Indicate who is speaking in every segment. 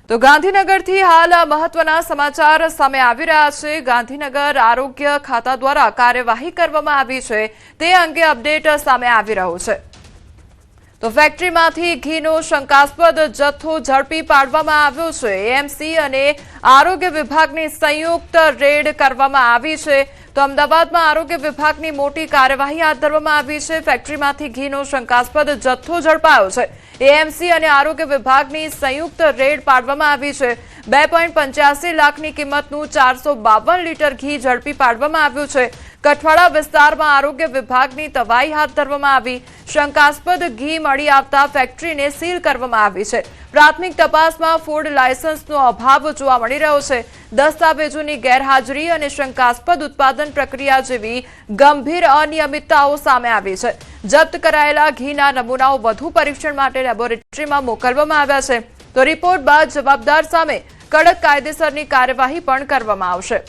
Speaker 1: તો ગાંધીનગરથી હાલ મહત્વના સમાચાર સામે આવી રહ્યા છે। ગાંધીનગર આરોગ્ય ખાતા દ્વારા કાર્યવાહી કરવામાં આવી છે તે અંગે અપડેટ સામે આવી રહ્યો છે। તો ફેક્ટરીમાંથી ઘીનો શંકાસ્પદ જથ્થો ઝડપી પાડવામાં આવ્યો છે। એએમસી અને આરોગ્ય વિભાગની સંયુક્ત રેડ કરવામાં આવી છે। તો અમદાવાદમાં આરોગ્ય વિભાગની મોટી કાર્યવાહી હાથ ધરવામાં આવી છે। ફેક્ટરીમાંથી ઘીનો શંકાસ્પદ જથ્થો ઝડપાયો છે। એએમસી અને આરોગ્ય વિભાગની સંયુક્ત રેડ પાડવામાં આવી છે। 2.85 લાખની કિંમતનું 452 લીટર ઘી ઝડપી પાડવામાં આવ્યું છે। કઠવાડા વિસ્તારમાં આરોગ્ય વિભાગની તવાઈ હાથ ધરવામાં આવી। શંકાસ્પદ ઘી મળી આવતા ફેક્ટરીને સીલ કરવામાં આવી છે। પ્રાથમિક તપાસમાં ફૂડ લાયસન્સનો અભાવ જોવા મળી રહ્યો છે। દસ્તાવેજોની ગેરહાજરી અને શંકાસ્પદ ઉત્પાદન પ્રક્રિયા જેવી ગંભીર અનિયમિતતાઓ સામે આવી છે। જપ્ત કરાયેલા ઘીના નમૂનાઓ વધુ પરીક્ષણ માટે લેબોરેટરીમાં મોકલવામાં આવ્યા છે। તો રિપોર્ટ બાદ જવાબદાર સામે કડક કાયદેસરની કાર્યવાહી પણ કરવામાં આવશે।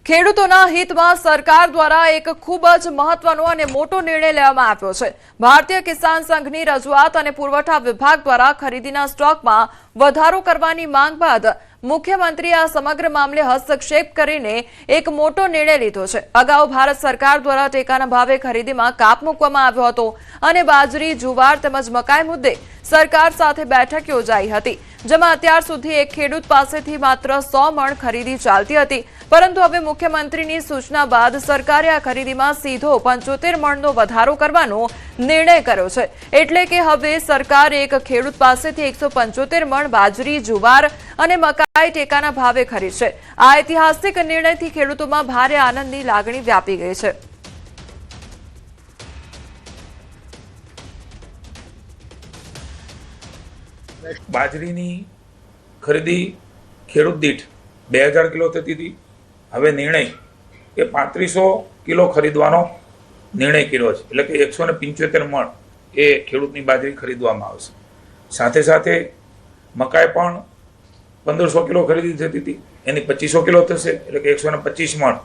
Speaker 1: ખેડૂતોના હિતમાં સરકાર દ્વારા એક ખૂબ જ મહત્વનો અને મોટો નિર્ણય લેવામાં આવ્યો છે। ભારતીય કિસાન સંઘની રજૂઆત અને પુરવઠા વિભાગ દ્વારા ખરીદીના સ્ટોકમાં વધારો કરવાની માંગ બાદ મુખ્યમંત્રીએ આ સમગ્ર મામલે હસ્તક્ષેપ કરીને એક મોટો નિર્ણય લીધો છે। અગાઉ ભારત સરકાર દ્વારા ટેકાના ભાવે ખરીદીમાં કાપ મૂકવામાં આવ્યો હતો અને બાજરી, જુવાર તેમજ મકાઈ મુદ્દે સરકાર સાથે બેઠક યોજાઈ હતી, જેમાં અત્યાર સુધી એક ખેડૂત પાસેથી માત્ર 100 મણ ખરીદી ચાલતી હતી। પરંતુ હવે મુખ્યમંત્રીની સૂચના બાદ સરકારે આ ખરીદીમાં સીધો 75 મણનો વધારો કરવાનો નિર્ણય કર્યો છે। એટલે કે હવે સરકાર એક ખેડૂત પાસેથી 175 મણ બાજરી, જુવાર અને મકાઈ ટેકાના ભાવે ખરીદશે। આ ઐતિહાસિક નિર્ણયથી ખેડૂતોમાં ભારે આનંદની લાગણી વ્યાપી ગઈ છે।
Speaker 2: બાજરીની ખરીદી ખેડૂત દીઠ 2000 કિલો થતી હતી। હવે નિર્ણય એ 3500 કિલો ખરીદવાનો નિર્ણય કર્યો છે, એટલે કે 175 મણ એ ખેડૂતની બાજરી ખરીદવામાં આવશે। સાથે સાથે મકાઈ પણ 1500 કિલો ખરીદી થતી હતી, એની 2500 કિલો થશે, એટલે કે 125 મણ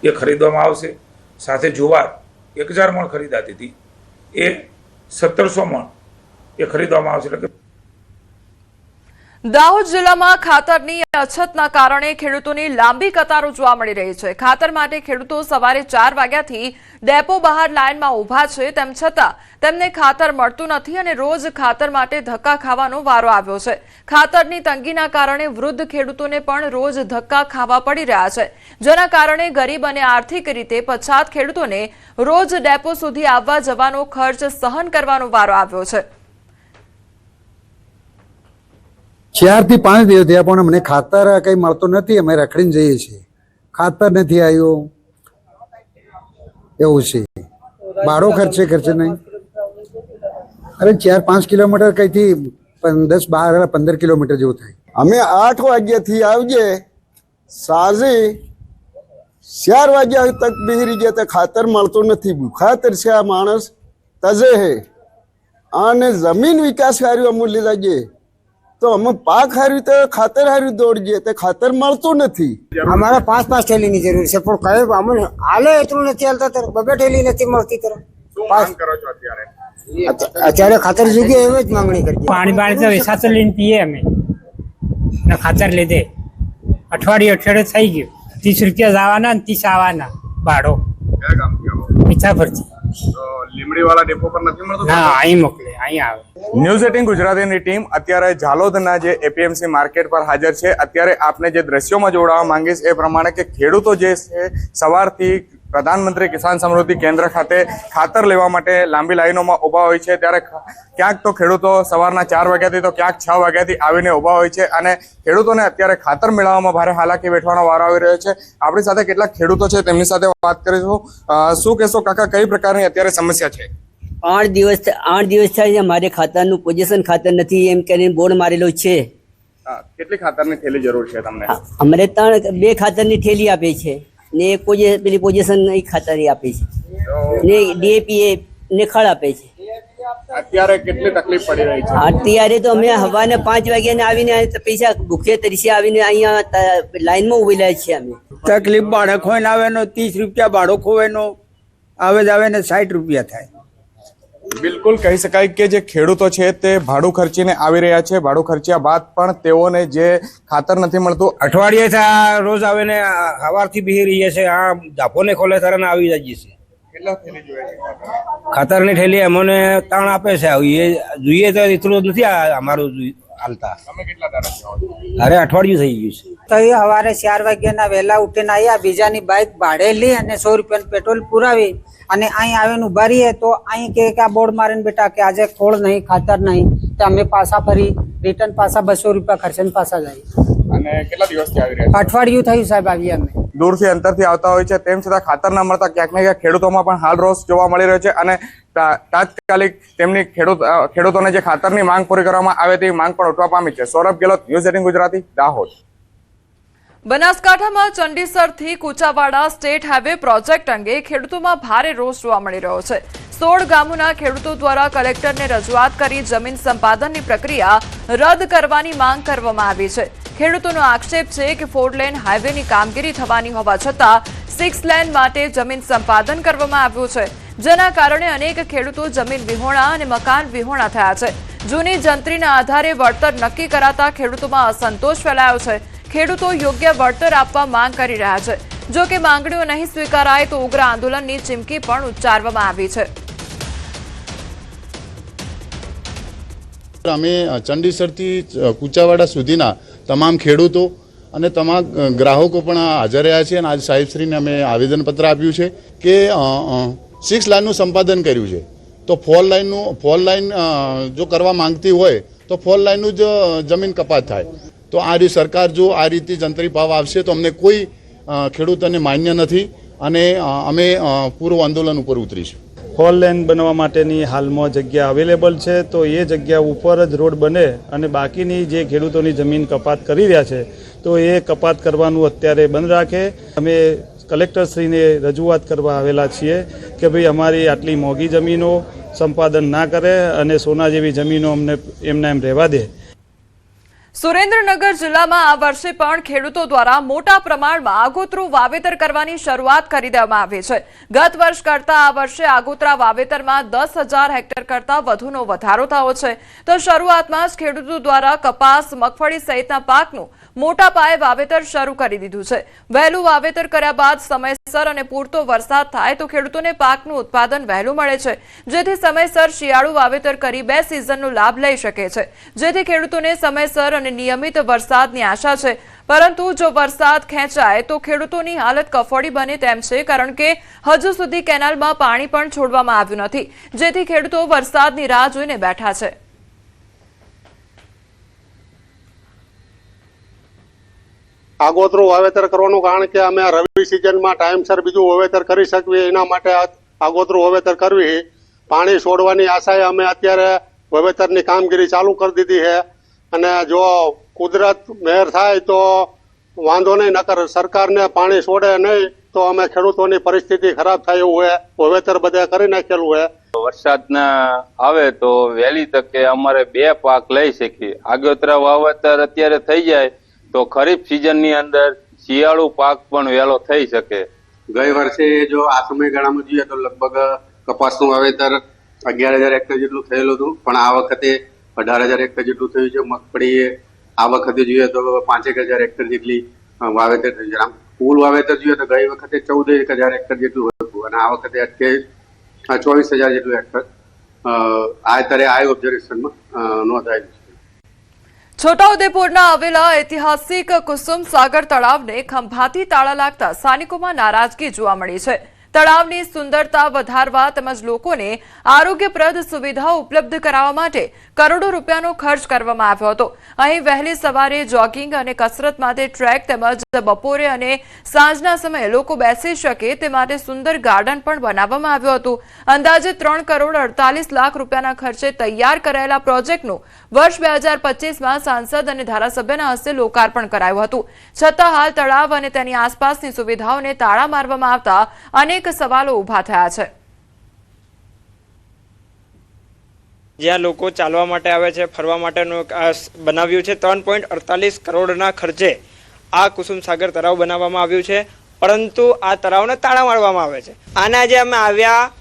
Speaker 2: એ ખરીદવામાં આવશે। સાથે જુવાર 1000 મણ ખરીદાતી હતી, એ 1700 મણ એ ખરીદવામાં આવશે। એટલે કે
Speaker 1: દાહોદ જિલ્લામાં ખાતરની અછતના કારણે ખેડૂતોની લાંબી કતારો જોવા મળી રહી છે। ખાતર માટે ખેડૂતો સવારે 4 વાગ્યાથી ડેપો બહાર લાઇનમાં ઊભા છે, તેમ છતાં તેમને ખાતર મળતું નથી અને રોજ ખાતર માટે ધક્કા ખાવાનો વારો આવ્યો છે। ખાતરની તંગીના કારણે વૃદ્ધ ખેડૂતોને પણ રોજ ધક્કા ખાવા પડી રહ્યા છે, જેના કારણે ગરીબ અને આર્થિક રીતે પછાત ખેડૂતોને રોજ ડેપો સુધી આવવા જવાનો ખર્ચ સહન કરવાનો વારો આવ્યો છે।
Speaker 3: 4 થી 5 દિવસ થયા પણ અમને ખાતર કંઈ મળતું નથી। અમે રખડીને જઈએ છીએ, ખાતર નથી આવ્યું, એવું છે। ભાડો ખર્ચે નહીં। અરે 4-5 કિલોમીટર કઈથી 10-12-15 કિલોમીટર જેવું થાય।
Speaker 4: અમે 8 વાગ્યાથી આવીએ, સાંજે 4 વાગ્યા તક બેહરી ગયા તો ખાતર મળતું નથી। ખાતર છે આ માણસ તજે હે અને જમીન વિકાસ હાર્યું અમૂલ્ય લાગીએ તો અમે પાક હાર્યું તો ખાતર હાર્યું દોડીએ તો ખાતર મળતું નથી।
Speaker 5: અમારે 5 થેલીની જરૂર છે, પણ કઈ અમને હાલે એટલું નથી હાલતા, ત્યારે 2 થેલી નથી મળતી। અત્યારે ખાતર જુગે એવી જ માંગણી કરી।
Speaker 6: પાણી તો વેસાતો લઈને પીએ અમે, ખાતર લીધે અઠવાડિયે થઈ ગયું। 30 રૂપિયા જવાના ને 30 આવવાના ભાડો મીઠાપુરથી।
Speaker 7: લીમડીવાળા ડેપો પર નથી મળતું?
Speaker 6: હા, અહીં મોકલે, અહીં આવે।
Speaker 7: ન્યૂઝ 18 ગુજરાતીની ટીમ અત્યારે ઝાલોદના જે એપીએમસી માર્કેટ પર હાજર છે। અત્યારે આપને જે દ્રશ્યોમાં જોડાવા માંગીશ એ પ્રમાણે કે ખેડૂતો જે છે સવારથી પ્રધાનમંત્રી કિસાન સમૃદ્ધિ કેન્દ્ર ખાતે ખાતર લેવા માટે લાંબી લાઈનોમાં ઊભા હોય છે, ત્યારે ક્યાંક તો ખેડૂતો સવારના 4 વાગ્યાથી તો ક્યાંક 6 વાગ્યાથી આવીને ઊભા હોય છે અને ખેડૂતોને અત્યારે ખાતર મેળવવામાં ભારે હાલાકી વેઠવાનો વારો આવી રહ્યો છે। આપણી સાથે કેટલાક ખેડૂતો છે, તેમની સાથે વાત કરીશું। શું કહેશો કાકા, કઈ પ્રકારની અત્યારે સમસ્યા છે?
Speaker 8: 8 દિવસ થયા મારે ખાતરનું પોઝિશન ખાતર નથી એમ કરીને બોર્ડ મારેલો છે।
Speaker 7: કેટલી ખાતરની થેલી જરૂર છે તમને?
Speaker 8: અમારે 2 ખાતરની થેલી આપે છે ને પેલી પોઝિશન ખાતર આપે છે ને ડીએપી ને ખડ આપે છે।
Speaker 7: અત્યારે કેટલી તકલીફ પડી રહી છે?
Speaker 8: અત્યારે તો અમે હવાને 5 વાગ્યાને આવીને પૈસા ભૂખે તરીસે આવીને અહીંયા લાઈનમાં ઉભેલા છીએ। અમે
Speaker 5: તકલીફ ભાડો ખોઈને આવે 30 રૂપિયા ભાડો ખોવાનો આવે જ આવે ને 60 રૂપિયા થાય।
Speaker 7: બિલકુલ કહી શકાય કે જે ખેડૂતો છે તે ભાડું ખર્ચીને આવી રહ્યા છે. ભાડું ખર્ચ્યા બાદ પણ તેઓને જે ખાતર નથી મળતું.
Speaker 9: અઠવાડિયે રોજ આવે ને સવારથી બેહી રહીએ છે. આ જાફોને ખોલે તરત આવી જાય છે.
Speaker 7: કેટલા થેલી જોઈએ છે
Speaker 9: ખાતરની થેલી અમને 3 આપે છે. એ જોઈએ તો એટલું નથી અમારું હાલતા.
Speaker 7: તમે કેટલા દાડા જાઓ છો?
Speaker 9: અરે અઠવાડિયું થઈ ગયું છે.
Speaker 10: તો એ સવારે 4 વાગ્યાના વહેલા ઉઠીને આવ્યા, બીજાની બાઇક ભાડે લઈ અને 100 રૂપિયાનું પેટ્રોલ પુરાવી અને અહીં આવીને ઉભા રહીએ તો અહીં કે આ બોર્ડ મારીને બેટા કે આજે ખોળ નહીં, ખાતર નહીં, તો અમે પાછા ફરી રિટર્ન પાછા 200 રૂપિયા ખર્ચીને પાછા જઈએ.
Speaker 7: અને કેટલા દિવસથી આવી રહ્યા છે?
Speaker 10: અઠવાડિયું થયું સાહેબ આવીએ અમે.
Speaker 7: દૂરથી અંતરથી આવતા હોય છે, તેમ છતાં ખાતર ના મળતા ક્યાંક ને ક્યાંક ખેડૂતોમાં પણ હાલ રોષ જોવા મળી રહ્યો છે અને તાત્કાલિક તેમની ખેડૂતોને જે ખાતરની માંગ પૂરી કરવામાં આવે તેવી માંગ પણ ઉઠવા પામી છે. સૌરભ ગેહલોત, ન્યૂઝ 18 ગુજરાતી, દાહોદ.
Speaker 1: બનાસકાંઠામાં ચંડીસરથી કુચાવાડા સ્ટેટ હાઈવે પ્રોજેક્ટ અંગે ખેડૂતોમાં ભારે રોષ જોવા મળી રહ્યો છે. 16 ગામોના ખેડૂતો દ્વારા કલેક્ટરને રજૂઆત કરી જમીન સંપાદનની પ્રક્રિયા રદ કરવાની માંગ કરવામાં આવી છે. ખેડૂતોનો આક્ષેપ છે કે 4 લેન હાઈવેની કામગીરી થવાની હોવા છતાં 6 લેન માટે જમીન સંપાદન કરવામાં આવ્યું છે, જેના કારણે અનેક ખેડૂતો જમીન વિહોણા અને મકાન વિહોણા થયા છે. જૂની જંત્રીના આધારે વળતર નક્કી કરાતા ખેડૂતોમાં અસંતોષ ફેલાયો છે. ખેડૂતો યોગ્ય વળતર આપવા માંગ કરી રહ્યા છે. જો કે માંગણીઓ નહીં સ્વીકારાય તો ઉગ્ર આંદોલનની ચીમકી પણ ઉચ્ચારવામાં આવી છે.
Speaker 11: અમે ચંડીસરથી કુચાવાડા સુધીના તમામ ખેડૂતો અને તમામ ગ્રાહકો પણ હાજર રહ્યા છે અને આજ સાહેબશ્રીને અમે આવેદનપત્ર આપ્યું છે કે 6 લાઇનનું સંપાદન કર્યું છે તો 4 લાઇન જો કરવા માંગતી હોય તો 4 લાઇનનું જ જમીન કપાત થાય. તો આ સરકાર જો આ રીતે જંત્રી ભાવ આવશે તો અમને કોઈ ખેડૂતોને માન્ય નથી અને અમે પૂર્વ આંદોલન ઉપર ઉતરીશું.
Speaker 12: 4 લેન બનવા માટેની હાલમાં જગ્યા અવેલેબલ છે, તો એ જગ્યા ઉપર જ રોડ બને અને બાકીની જે ખેડૂતોની જમીન કપાત કરી રહ્યા છે તો એ કપાત કરવાનું અત્યારે બંધ રાખે. અમે કલેક્ટરશ્રીને રજૂઆત કરવા આવેલા છીએ કે ભાઈ અમારી આટલી મોંઘી જમીનો સંપાદન ના કરે અને સોના જેવી જમીનો અમને એમના એમ રહેવા દે.
Speaker 1: સુરેન્દ્રનગર જિલ્લામાં આ વર્ષે પણ ખેડૂતો દ્વારા મોટા પ્રમાણમાં આગોતરું વાવેતર કરવાની શરૂઆત કરી દેવામાં આવી છે. ગત વર્ષ કરતા આ વર્ષે આગોતરા વાવેતરમાં 10,000 હેક્ટર કરતા વધુનો વધારો થયો છે. તો શરૂઆતમાં જ ખેડૂતો દ્વારા કપાસ, મગફળી સહિતના પાકનું મોટા પાયે વાવેતર શરૂ કરી દીધું છે. વહેલું વાવેતર કર્યા બાદ સમયસર અને પૂરતો વરસાદ થાય તો ખેડૂતોને પાકનું ઉત્પાદન વહેલું મળે છે, જેથી સમયસર શિયાળુ વાવેતર કરી 2 સિઝનનો લાભ લઈ શકે છે. જેથી ખેડૂતોને સમયસર અને નિયમિત વરસાદની આશા છે. પરંતુ જો વરસાદ ખેંચાય તો ખેડૂતોની હાલત કફોડી બને તેમ છે, કારણ કે હજુ સુધી કેનાલમાં પાણી પણ છોડવામાં આવ્યું નથી, જેથી ખેડૂતો વરસાદની રાહ જોઈને બેઠા છે.
Speaker 13: આગોતરું વાવેતર કરવાનું કારણ કે અમે રવિ સિઝનમાં ટાઈમસર બીજું વાવેતર કરી શકીએ એના માટે આગોતરું વાવેતર કરવી. પાણી છોડવાની આશાએ અમે અત્યારે વાવેતરની કામગીરી ચાલુ કરી દીધી છે અને જો કુદરત મહેર થાય તો વાંધો નહીં, નકર સરકારને પાણી છોડે નહીં તો અમે ખેડૂતોની પરિસ્થિતિ ખરાબ થાય એવું હોય. વાવેતર બધે કરી નાખેલું હોય.
Speaker 14: વરસાદ ના આવે તો વહેલી તકે અમારે 2 પાક લઈ શકીએ. આગોતરા વાવેતર અત્યારે થઈ જાય તો ખરીફ સિઝનની અંદર શિયાળુ પાક પણ વહેલો થઈ શકે.
Speaker 15: ગઈ વર્ષે જો આ સમયગાળામાં જોઈએ તો લગભગ કપાસનું વાવેતર 11,000 હેક્ટર જેટલું થયેલું હતું, પણ આ વખતે 18,000 હેક્ટર જેટલું થયું છે. મગફળી આ વખતે જોઈએ તો 5,000 હેક્ટર જેટલી વાવેતર થયું છે. આમ કુલ વાવેતર જોઈએ તો ગઈ વખતે 14,000 હેક્ટર જેટલું હતું અને આ વખતે 24,000 જેટલું હેક્ટર અત્યારે આ ઓબ્ઝર્વેશનમાં નોંધાયેલું છે.
Speaker 1: છોટાઉદેપુરના આવેલા ઐતિહાસિક કુસુમ સાગર તળાવને ખંભાતી તાળા લાગતા સ્થાનિકોમાં નારાજગી જોવા મળી છે. તળાવની સુંદરતા વધારવા તેમજ લોકોને આરોગ્યપ્રદ સુવિધાઓ ઉપલબ્ધ કરાવવા માટે કરોડો રૂપિયાનો ખર્ચ કરવામાં આવ્યો હતો. અહીં વહેલી સવારે જોગિંગ અને કસરત માટે ટ્રેક તેમજ બપોરે અને સાંજના સમયે લોકો બેસી શકે તે માટે સુંદર ગાર્ડન પણ બનાવવામાં આવ્યું હતું. અંદાજે 3 કરોડ 48 લાખ રૂપિયાના ખર્ચે તૈયાર કરાયેલા પ્રોજેક્ટનું વર્ષ 2025માં સાંસદ અને ધારાસભ્યના હસ્તે લોકાર્પણ કરાયું હતું. છતાં હાલ તળાવ અને તેની આસપાસની સુવિધાઓને તાળા મારવામાં આવતા અનેક સવાલો ઉભા થયા છે.
Speaker 16: જ્યાં લોકો ચાલવા માટે આવે છે, ફરવા માટેનું બનાવ્યું છે. 3.48 કરોડના ખર્ચે આ કુસુમ સાગર તળાવ બનાવવામાં આવ્યું છે, પરંતુ આ તળાવને તાળા મારવામાં આવે છે. આના જે અમે આવ્યા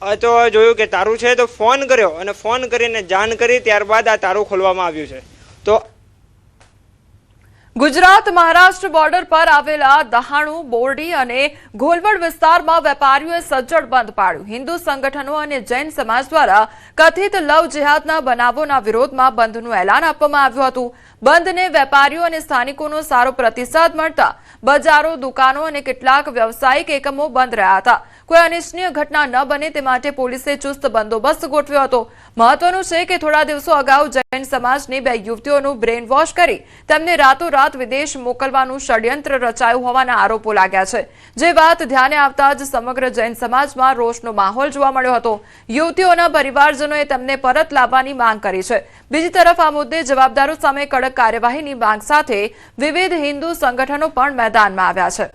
Speaker 16: તો જોયું કે તારું છે તો ફોન કર્યો અને ફોન કરીને જાણ કરી, ત્યારબાદ આ તારું ખોલવામાં આવ્યું છે. તો
Speaker 1: ગુજરાત મહારાષ્ટ્ર બોર્ડર પર આવેલા દહાણુ, બોરડી અને ઘોલવડ વિસ્તારમાં વેપારીઓએ સજ્જડ બંધ પાડ્યું. હિન્દુ સંગઠનો અને જૈન સમાજ દ્વારા કથિત લવ જેહાદના બનાવોના વિરોધમાં બંધનું એલાન આપવામાં આવ્યું હતું. બંધને વેપારીઓ અને સ્થાનિકોનો સારો પ્રતિસાદ મળતા બજારો, દુકાનો અને કેટલાક વ્યવસાયિક એકમો બંધ રહ્યા હતા. કોઈ અનિચ્છનીય ઘટના ન બને તે માટે પોલીસે ચુસ્ત બંદોબસ્ત ગોઠવ્યો હતો. મહત્વનું છે કે થોડા દિવસો અગાઉ જૈન સમાજની 2 યુવતીઓનું બ્રેન વોશ કરી તેમને રાતોરાત વિદેશ મોકલવાનું ષડયંત્ર રચાયું હોવાના આરોપો લાગ્યા છે. જે વાત ધ્યાને આવતા જ સમગ્ર જૈન સમાજમાં રોષનો માહોલ જોવા મળ્યો હતો. યુવતીઓના પરિવારજનોએ તેમને પરત લાવવાની માંગ કરી છે. બીજી તરફ આ મુદ્દે જવાબદારો સામે કડક કાર્યવાહીની માંગ સાથે વિવિધ હિન્દુ સંગઠનો પણ મેદાનમાં આવ્યા છે.